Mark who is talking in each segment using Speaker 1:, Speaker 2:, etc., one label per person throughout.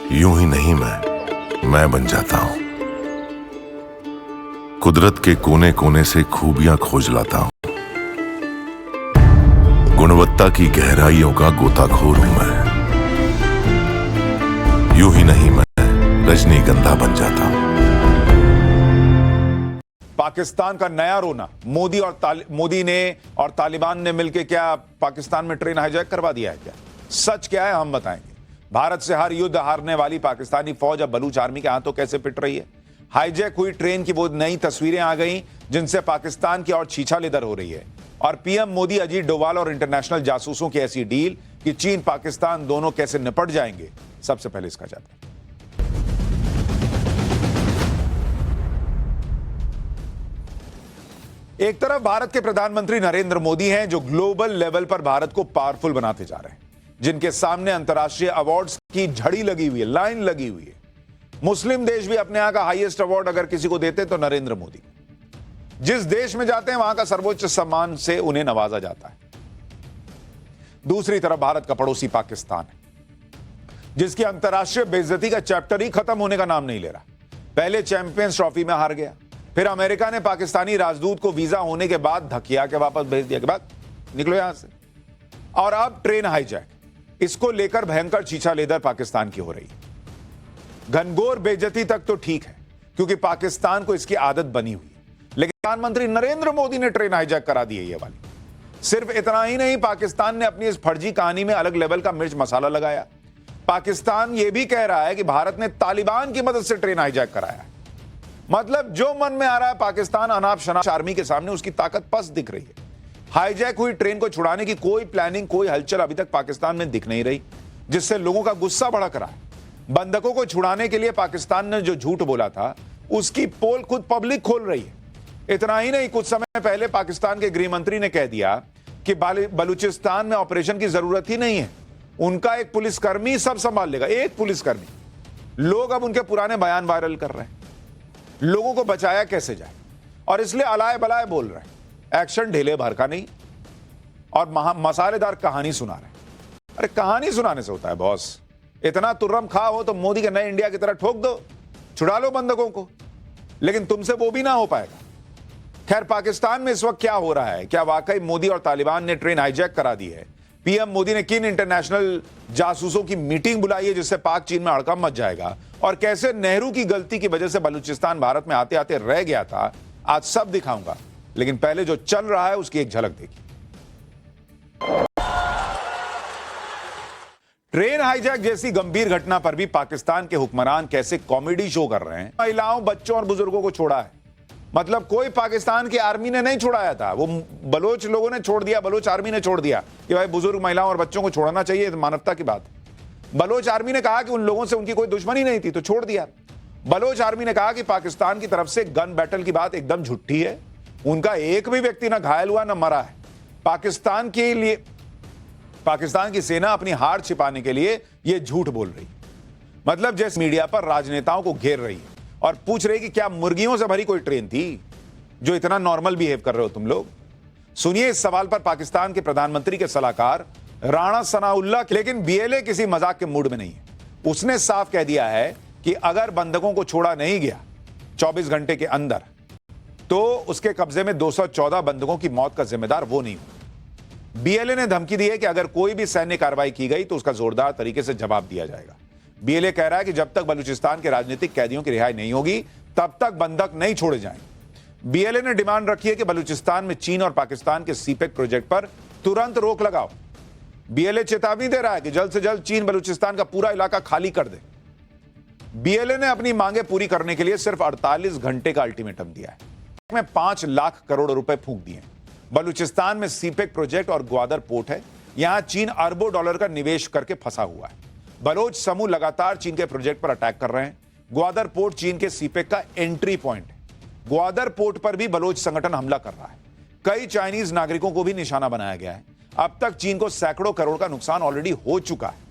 Speaker 1: यूं ही नहीं मैं बन जाता हूं। कुदरत के कोने कोने से खूबियां खोज लाता हूं। गुणवत्ता की गहराइयों का गोताखोर हूं मैं। यूं ही नहीं मैं रजनीगंधा बन जाता हूं।
Speaker 2: पाकिस्तान का नया रोना, मोदी ने और तालिबान ने मिलकर क्या पाकिस्तान में ट्रेन हाईजैक करवा दिया है क्या? सच क्या है हम बताएंगे। भारत से हर युद्ध हारने वाली पाकिस्तानी फौज अब बलूच आर्मी के हाथों कैसे पिट रही है। हाईजैक हुई ट्रेन की वो नई तस्वीरें आ गई जिनसे पाकिस्तान की और छीछालेदर हो रही है। और पीएम मोदी, अजीत डोभाल और इंटरनेशनल जासूसों की ऐसी डील कि चीन पाकिस्तान दोनों कैसे निपट जाएंगे। सबसे पहले इसका जाता है। एक तरफ भारत के प्रधानमंत्री नरेंद्र मोदी हैं जो ग्लोबल लेवल पर भारत को पावरफुल बनाते जा रहे हैं, जिनके सामने अंतर्राष्ट्रीय अवार्ड्स की झड़ी लगी हुई है, लाइन लगी हुई है। मुस्लिम देश भी अपने यहां का हाईएस्ट अवार्ड अगर किसी को देते तो नरेंद्र मोदी। जिस देश में जाते हैं वहां का सर्वोच्च सम्मान से उन्हें नवाजा जाता है। दूसरी तरफ भारत का पड़ोसी पाकिस्तान है, जिसकी अंतर्राष्ट्रीय बेइज्जती का चैप्टर ही खत्म होने का नाम नहीं ले रहा। पहले चैंपियंस ट्रॉफी में हार गया, फिर अमेरिका ने पाकिस्तानी राजदूत को वीजा होने के बाद धकिया के वापस भेज दिया के बाद निकलो यहां से। और अब ट्रेन हाईजैक, इसको लेकर भयंकर छीछालेदर पाकिस्तान की हो रही है। घनघोर बेइज्जती तक तो ठीक है क्योंकि पाकिस्तान को इसकी आदत बनी हुई है, लेकिन प्रधानमंत्री नरेंद्र मोदी ने ट्रेन हाईजैक करा दी है ये वाली। सिर्फ इतना ही नहीं, पाकिस्तान ने अपनी इस फर्जी कहानी में अलग लेवल का मिर्च मसाला लगाया। पाकिस्तान यह भी कह रहा है कि भारत ने तालिबान की मदद से ट्रेन हाईजैक कराया। मतलब जो मन में आ रहा है, पाकिस्तान अनाप शनाप आर्मी के सामने उसकी ताकत पस्त दिख रही है। हाईजैक हुई ट्रेन को छुड़ाने की कोई प्लानिंग, कोई हलचल अभी तक पाकिस्तान में दिख नहीं रही, जिससे लोगों का गुस्सा भड़क रहा है। बंधकों को छुड़ाने के लिए पाकिस्तान ने जो झूठ बोला था उसकी पोल खुद पब्लिक खोल रही है। इतना ही नहीं, कुछ समय पहले पाकिस्तान के गृह मंत्री ने कह दिया कि बलूचिस्तान में ऑपरेशन की जरूरत ही नहीं है, उनका एक पुलिसकर्मी सब संभाल लेगा। एक पुलिसकर्मी। लोग अब उनके पुराने बयान वायरल कर रहे हैं, लोगों को बचाया कैसे जाए, और इसलिए अलाय बलाय बोल रहे हैं। एक्शन ढेले भर का नहीं और मसालेदार कहानी सुना रहे हैं। अरे कहानी सुनाने से होता है बॉस। इतना तुर्रम खा हो तो मोदी के नए इंडिया की तरह ठोक दो, छुड़ा लो बंधकों को, लेकिन तुमसे वो भी ना हो पाएगा। खैर, पाकिस्तान में इस वक्त क्या हो रहा है, क्या वाकई मोदी और तालिबान ने ट्रेन हाईजैक करा दी है? पीएम मोदी ने किन इंटरनेशनल जासूसों की मीटिंग बुलाई है जिससे पाक चीन में हड़कंप मच जाएगा? और कैसे नेहरू की गलती की वजह से बलूचिस्तान भारत में आते आते रह गया था, आज सब दिखाऊंगा। लेकिन पहले जो चल रहा है उसकी एक झलक देखिए। ट्रेन हाईजैक जैसी गंभीर घटना पर भी पाकिस्तान के हुक्मरान कैसे कॉमेडी शो कर रहे हैं। महिलाओं, बच्चों और बुजुर्गों को छोड़ा है। मतलब कोई पाकिस्तान की आर्मी ने नहीं छुड़ाया था, वो बलोच लोगों ने छोड़ दिया, बलोच आर्मी ने छोड़ दिया कि भाई बुजुर्ग, महिलाओं और बच्चों को छोड़ना चाहिए, तो मानवता की बात है। बलोच आर्मी ने कहा कि उन लोगों से उनकी कोई दुश्मनी नहीं थी तो छोड़ दिया। बलोच आर्मी ने कहा कि पाकिस्तान की तरफ से गन बैटल की बात एकदम झूठी है, उनका एक भी व्यक्ति ना घायल हुआ ना मरा है। पाकिस्तान की सेना अपनी हार छिपाने के लिए यह झूठ बोल रही। मतलब जैसे मीडिया पर राजनेताओं को घेर रही है और पूछ रही कि क्या मुर्गियों से भरी कोई ट्रेन थी जो इतना नॉर्मल बिहेव कर रहे हो तुम लोग? सुनिए इस सवाल पर पाकिस्तान के प्रधानमंत्री के सलाहकार राणा सनाउल्लाह। लेकिन बीएलए किसी मजाक के मूड में नहीं है। उसने साफ कह दिया है कि अगर बंधकों को छोड़ा नहीं गया 24 घंटे के अंदर, तो उसके कब्जे में 214 बंधकों की मौत का जिम्मेदार वो नहीं होगा। बीएलए ने धमकी दी है कि अगर कोई भी सैन्य कार्रवाई की गई तो उसका जोरदार तरीके से जवाब दिया जाएगा। बीएलए कह रहा है कि जब तक बलूचिस्तान के राजनीतिक कैदियों की रिहाई नहीं होगी तब तक बंधक नहीं छोड़े जाएंगे। बीएलए ने डिमांड रखी है कि बलूचिस्तान में चीन और पाकिस्तान के सीपेक प्रोजेक्ट पर तुरंत रोक लगाओ। बीएलए चेतावनी दे रहा है कि जल्द से जल्द चीन बलूचिस्तान का पूरा इलाका खाली कर दे। बीएलए ने अपनी मांगे पूरी करने के लिए सिर्फ 48 घंटे का अल्टीमेटम दिया है। में 5 लाख करोड़ रुपए फूंक दिए। बलूचिस्तान में सीपेक प्रोजेक्ट और ग्वादर पोर्ट है, यहां चीन अरबों डॉलर का निवेश करके फंसा हुआ है। बलोच समूह लगातार चीन के प्रोजेक्ट पर अटैक कर रहे हैं। ग्वादर पोर्ट चीन के सीपेक का एंट्री पॉइंट है। ग्वादर पोर्ट पर भी बलोच संगठन हमला कर रहा है। कई चाइनीज नागरिकों को भी निशाना बनाया गया है। अब तक चीन को सैकड़ों करोड़ का नुकसान ऑलरेडी हो चुका है।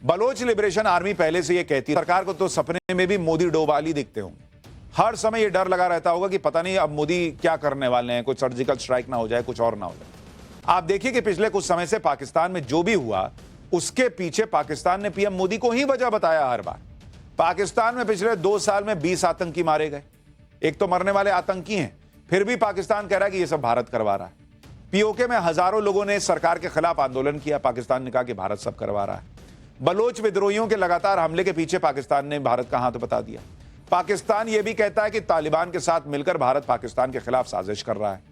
Speaker 2: बलोच लिबरेशन आर्मी पहले से यह कहती है, सरकार को तो सपने में भी मोदी डोभाल ही दिखते होंगे। हर समय यह डर लगा रहता होगा कि पता नहीं अब मोदी क्या करने वाले हैं, कुछ सर्जिकल स्ट्राइक ना हो जाए, कुछ और ना हो जाए। आप देखिए कि पिछले कुछ समय से पाकिस्तान में जो भी हुआ उसके पीछे पाकिस्तान ने पीएम मोदी को ही वजह बताया हर बार। पाकिस्तान में पिछले 2 साल में 20 आतंकी मारे गए। एक तो मरने वाले आतंकी हैं, फिर भी पाकिस्तान कह रहा है कि यह सब भारत करवा रहा है। पीओके में हजारों लोगों ने सरकार के खिलाफ आंदोलन किया, पाकिस्तान ने कहा कि भारत सब करवा रहा है। बलोच विद्रोहियों के लगातार हमले के पीछे पाकिस्तान ने भारत का हाथ बता दिया। पाकिस्तान यह भी कहता है कि तालिबान के साथ मिलकर भारत पाकिस्तान के खिलाफ साजिश कर रहा है।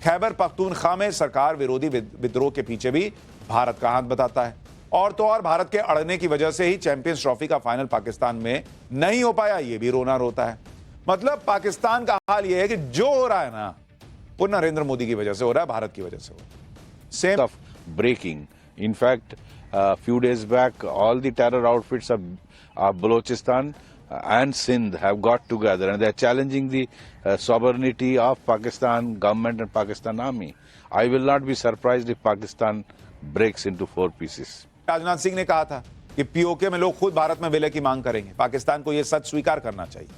Speaker 2: खैबर पख्तूनख्वा में सरकार विरोधी विद्रोह के पीछे भी भारत का हाथ बताता है। और तो और भारत के अड़ने की वजह से ही चैंपियंस ट्रॉफी का फाइनल पाकिस्तान में नहीं हो पाया, यह भी रोना रोता है। मतलब पाकिस्तान का हाल यह है कि जो हो रहा है ना, वो नरेंद्र मोदी की वजह से हो रहा है, भारत की वजह से हो रहा है। Same
Speaker 3: of breaking. In fact, a few days back, all the terror outfits of Balochistan and Sindh have got together and they are challenging the sovereignty of Pakistan government and Pakistan army. I will not be surprised if Pakistan breaks into 4 pieces.
Speaker 2: Rajnath Singh ने कहा था कि PoK में लोग खुद भारत में विलय की मांग करेंगे। पाकिस्तान को यह सच स्वीकार करना चाहिए।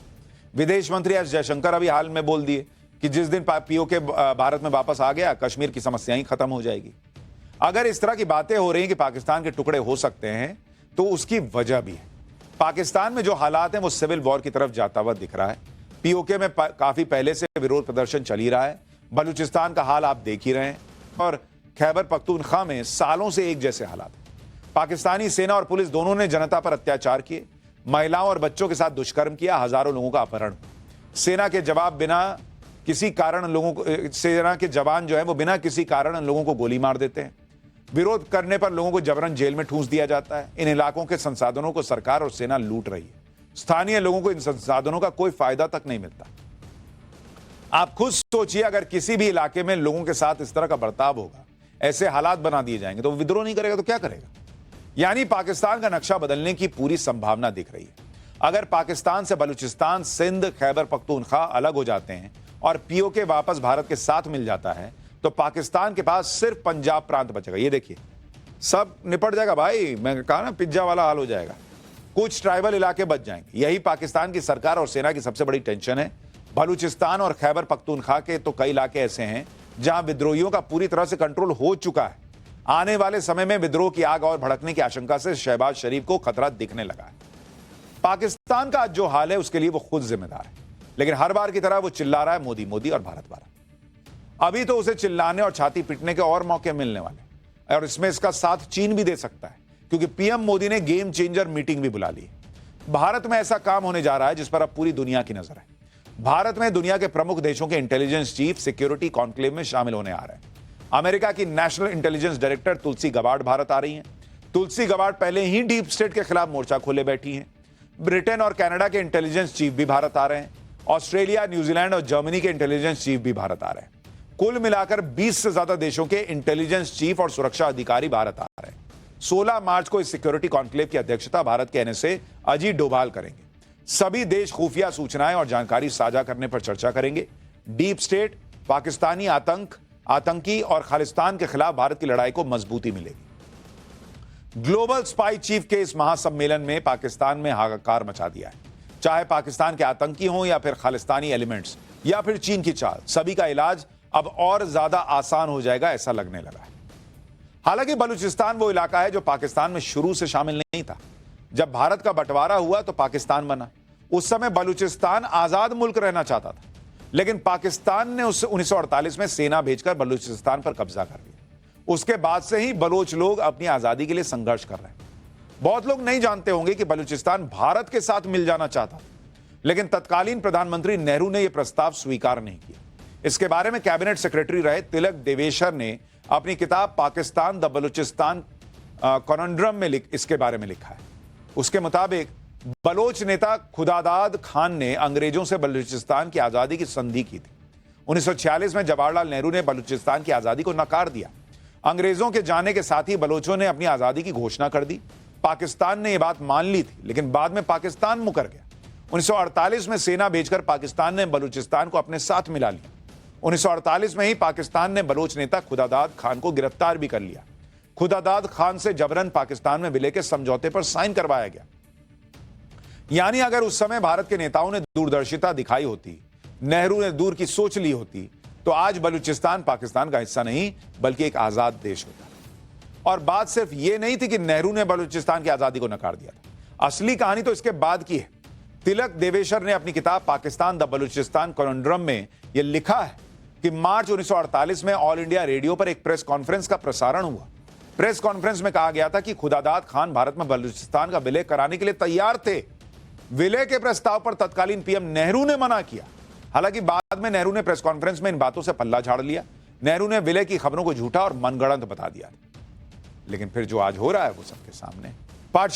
Speaker 2: विदेश मंत्री एस जयशंकर अभी हाल में बोल दिए कि जिस दिन पीओके भारत में वापस आ गया, कश्मीर की समस्या ही खत्म हो जाएगी। अगर इस तरह की बातें हो रही हैं कि पाकिस्तान के टुकड़े हो सकते हैं, तो उसकी वजह भी है। पाकिस्तान में जो हालात हैं वो सिविल वॉर की तरफ जाता हुआ दिख रहा है। पीओके में काफी पहले से विरोध प्रदर्शन चल ही रहा है। बलूचिस्तान का हाल आप देख ही रहे हैं और खैबर पख्तूनख्वा में सालों से एक जैसे हालात हैं। पाकिस्तानी सेना और पुलिस दोनों ने जनता पर अत्याचार किए, महिलाओं और बच्चों के साथ दुष्कर्म किया, हजारों लोगों का अपहरण। सेना के जवाब बिना किसी कारण लोगों को, सेना के जवान जो है वो बिना किसी कारण लोगों को गोली मार देते हैं। विरोध करने पर लोगों को जबरन जेल में ठूंस दिया जाता है। इन इलाकों के संसाधनों को सरकार और सेना लूट रही है। स्थानीय लोगों को इन संसाधनों का कोई फायदा तक नहीं मिलता। आप खुद सोचिए, अगर किसी भी इलाके में लोगों के साथ इस तरह का बर्ताव होगा, ऐसे हालात बना दिए जाएंगे, तो विद्रोह नहीं करेगा तो क्या करेगा? यानी पाकिस्तान का नक्शा बदलने की पूरी संभावना दिख रही है। अगर पाकिस्तान से बलूचिस्तान, सिंध, खैबर पख्तूनख्वा अलग हो जाते हैं और पीओके वापस भारत के साथ मिल जाता है, तो पाकिस्तान के पास सिर्फ पंजाब प्रांत बचेगा। ये देखिए, सब निपट जाएगा भाई। मैं कहा ना, पिज्जा वाला हाल हो जाएगा। कुछ ट्राइबल इलाके बच जाएंगे। यही पाकिस्तान की सरकार और सेना की सबसे बड़ी टेंशन है। बलूचिस्तान और खैबर पख्तूनख्वा के तो कई इलाके ऐसे हैं जहां विद्रोहियों का पूरी तरह से कंट्रोल हो चुका है। आने वाले समय में विद्रोह की आग और भड़कने की आशंका से शहबाज शरीफ को खतरा दिखने लगा है। पाकिस्तान का जो हाल है उसके लिए वो खुद जिम्मेदार है, लेकिन हर बार की तरह वो चिल्ला रहा है मोदी मोदी और भारत भारत। अभी तो उसे चिल्लाने और छाती पीटने के और मौके मिलने वाले, और इसमें इसका साथ चीन भी दे सकता है, क्योंकि पीएम मोदी ने गेम चेंजर मीटिंग भी बुला ली। भारत में ऐसा काम होने जा रहा है जिस पर अब पूरी दुनिया की नजर है। भारत में दुनिया के प्रमुख देशों के इंटेलिजेंस चीफ सिक्योरिटी कॉन्क्लेव में शामिल होने आ रहे हैं। अमेरिका की नेशनल इंटेलिजेंस डायरेक्टर तुलसी गबार्ड भारत आ रही हैं। तुलसी गबार्ड पहले ही डीप स्टेट के खिलाफ मोर्चा खोले बैठी हैं। ब्रिटेन और कनाडा के इंटेलिजेंस चीफ भी भारत आ रहे हैं। ऑस्ट्रेलिया, न्यूजीलैंड और जर्मनी के इंटेलिजेंस चीफ भी भारत आ रहे हैं। कुल मिलाकर 20 से ज्यादा देशों के इंटेलिजेंस चीफ और सुरक्षा अधिकारी भारत आ रहे हैं। 16 मार्च को इस सिक्योरिटी कॉन्क्लेव की अध्यक्षता भारत के एनएसए अजीत डोभाल करेंगे। सभी देश खुफिया सूचनाएं और जानकारी साझा करने पर चर्चा करेंगे। डीप स्टेट, पाकिस्तानी आतंकी और खालिस्तान के खिलाफ भारत की लड़ाई को मजबूती मिलेगी। ग्लोबल स्पाई चीफ के इस महासम्मेलन में पाकिस्तान में हाहाकार मचा दिया है। चाहे पाकिस्तान के आतंकी हों या फिर खालिस्तानी एलिमेंट्स या फिर चीन की चाल, सभी का इलाज अब और ज्यादा आसान हो जाएगा, ऐसा लगने लगा है। हालांकि बलूचिस्तान वो इलाका है जो पाकिस्तान में शुरू से शामिल नहीं था। जब भारत का बंटवारा हुआ तो पाकिस्तान बना। उस समय बलूचिस्तान आजाद मुल्क रहना चाहता था, लेकिन पाकिस्तान ने उस 1948 में सेना भेजकर बलूचिस्तान पर कब्जा कर लिया। उसके बाद से ही बलोच लोग अपनी आजादी के लिए संघर्ष कर रहे हैं। बहुत लोग नहीं जानते होंगे कि बलूचिस्तान भारत के साथ मिल जाना चाहता था, लेकिन तत्कालीन प्रधानमंत्री नेहरू ने यह प्रस्ताव स्वीकार नहीं किया। इसके बारे में कैबिनेट सेक्रेटरी रहे तिलक देवेशर ने अपनी किताब पाकिस्तान द बलूचिस्तान कॉनंड्रम में इसके बारे में लिखा है। उसके मुताबिक बलोच नेता खुदादाद खान ने अंग्रेजों से बलूचिस्तान की आजादी की संधि की थी। 1946 में जवाहरलाल नेहरू ने बलूचिस्तान की आजादी को नकार दिया। अंग्रेजों के जाने के साथ ही बलोचों ने अपनी आजादी की घोषणा कर दी। पाकिस्तान ने यह बात मान ली थी, लेकिन बाद में पाकिस्तान मुकर गया। 1948 में सेना भेजकर पाकिस्तान ने बलूचिस्तान को अपने साथ मिला लिया। 1948 में ही पाकिस्तान ने बलोच नेता खुदादाद खान को गिरफ्तार भी कर लिया। खुदादाद खान से जबरन पाकिस्तान में विलय के समझौते पर साइन करवाया गया। यानी अगर उस समय भारत के नेताओं ने दूरदर्शिता दिखाई होती, नेहरू ने दूर की सोच ली होती, तो आज बलूचिस्तान पाकिस्तान का हिस्सा नहीं बल्कि एक आजाद देश होता। और बात सिर्फ ये नहीं थी कि नेहरू ने बलूचिस्तान की आजादी को नकार दिया था। असली कहानी तो इसके बाद की है। तिलक देवेशर ने अपनी किताब पाकिस्तान द बलूचिस्तान कॉन्ड्रम में यह लिखा है कि मार्च 1948 में ऑल इंडिया रेडियो पर एक प्रेस कॉन्फ्रेंस का प्रसारण हुआ। प्रेस कॉन्फ्रेंस में कहा गया था कि खुदादाद खान भारत में बलूचिस्तान का विलय कराने के लिए तैयार थे। विलय के प्रस्ताव पर तत्कालीन पीएम नेहरू ने मना किया। हालांकि बाद में नेहरू ने प्रेस कॉन्फ्रेंस में इन बातों से पल्ला झाड़ लिया। नेहरू ने विलय की खबरों को झूठा और मनगढ़ंत बता दिया। लेकिन फिर जो आज हो रहा है वो सबके सामने